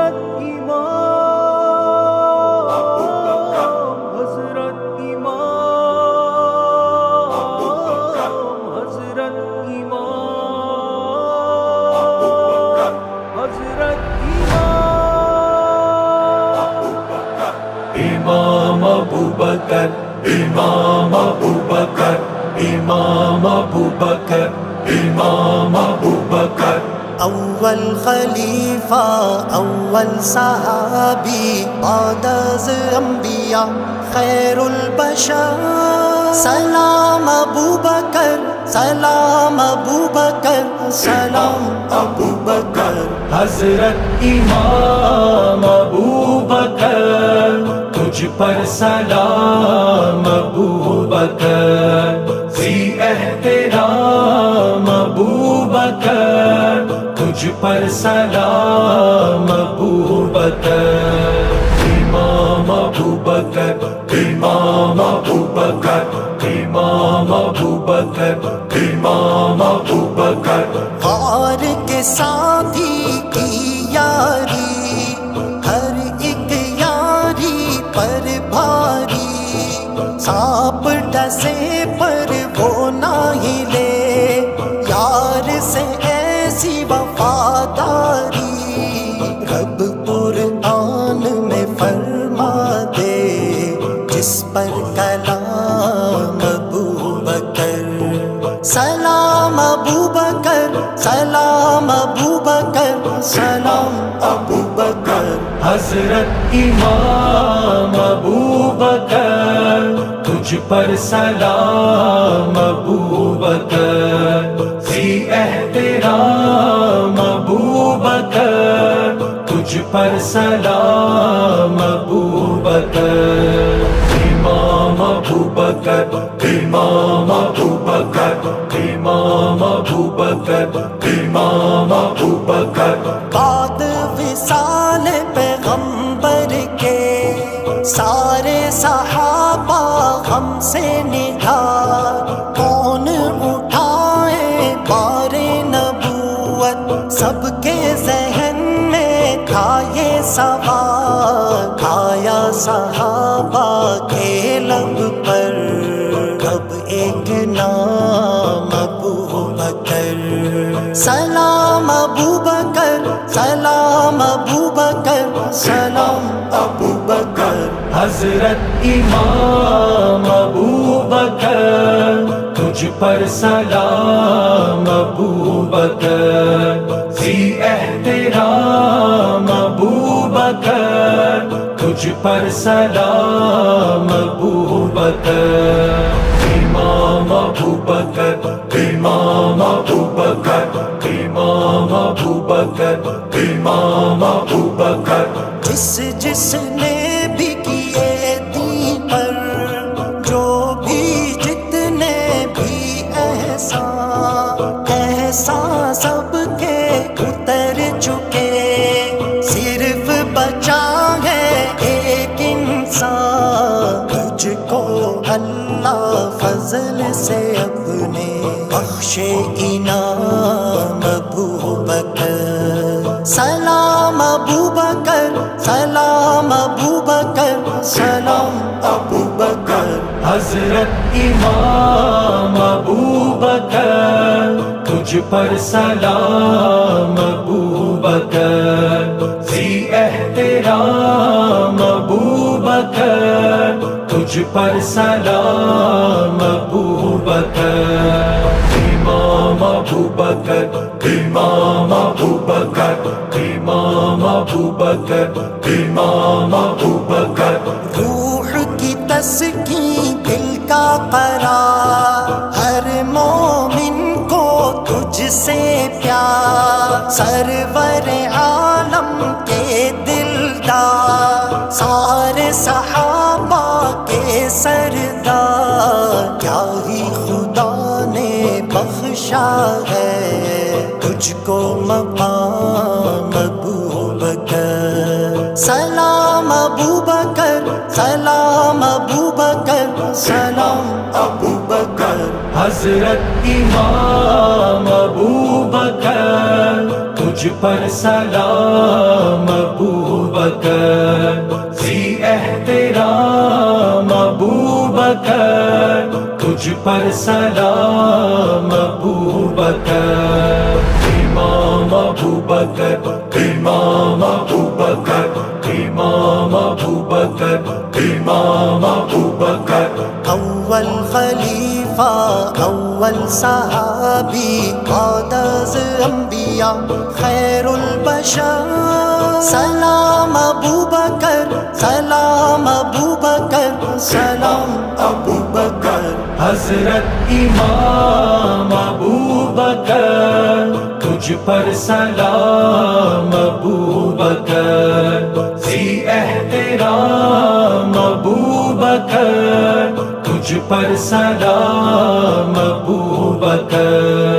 حضرت امام، حضرت امام، حضرت امام، حضرت امام ابو بکر، امام ابو بکر، امام ابو بکر، امام ابو بکر، اول خلیفہ، اول صحابی، بعد از انبیاء خیر البشر. سلام ابو بکر، سلام ابو بکر، سلام ابو بکر. حضرت امام ابو بکر، تجھ پر سلام ابو بکر، ذی احترام ابو بکر، تجھ پر سلام ابو بکر. امام ابو بکر، امام ابو بکر، امام ابو بکر، امام ابو بکر. غار کے ساتھی کی یاری، ہر ایک یاری پر بھاری. سانپ ڈسے پر وہ نہ ہلے، یار سے ایسی وفاداری. رب قرآن میں فرما دے، جس پر کلام ابو بکر. سلام ابو بکر، سلام ابو بکر، سلام ابو بکر. حضرت امام ابو بکر، تجھ پر سلام ابو بکر، ذی احترام ابو بکر، تجھ پر سلام ابو بکر. امام ابو بکر، امام ابو بکر، امام ابو بکر، امام ابو بکر. بعد وصال پیغمبر کے سارے صحابہ غم سے نڈھار. کون اٹھائے بار نبوت، سب کے ذہن میں تھا یہ سوال. کھایا صحابہ کے لب پر اب ایک نام ابو بکر. سلام ابو بکر، سلام ابو بکر، سلام ابو بکر. حضرت امام ابو بکر، تجھ پر سلام ابو بکر، ذی احترام ابو بکر، تجھ پر سلام ابو بکر. امام ابو بکر، امام ابو بکر، امام ابو بکر، امام ابو بکر. جس نے بھی کیے دین پر، جو بھی جتنے بھی احسان سب کے اتر چکے. صرف بچا ہے ایک انسان، تجھ کو اللہ فضل سے اپنے بخشے انعام ابو بکر. سلام ابو بکر، سلام ابو بکر، سلام ابو بکر. حضرت امام ابو بکر، تجھ پر سلام ابو بکر، ذی احترام ابو بکر، تجھ پر سلام ابو بکر. امام ابو بکر، امام ابو بکر، امام ابو بکر، امام ابو بکر. روح کی تسکین، دل کا قرار، ہر مومن کو تجھ سے پیار. سرور عالم کے دلدار، سارے صحابہ کے سردار. کیا ہی خدا نے بخشا ہے تجھ کو مقام ابو بکر. سلام ابو بکر، سلام ابو بکر، سلام ابو بکر. حضرت امام ابو بکر، تجھ تجھ پر سلام ابو بکر ذی احترام ابو بکر تجھ پر سلام ابو بکر امام ابو بکر امام ابو بکر امام ابو بکر امام ابو بکر اول خلیفہ اول صحابی بعد از انبیاء خیر البشر سلام ابو بکر سلام ابو بکر سلام ابو بکر حضرت امام ابو بکر تجھ پر سلام ابو بکر ذی احترام ابو بکر تجھ پر سلام ابو بکر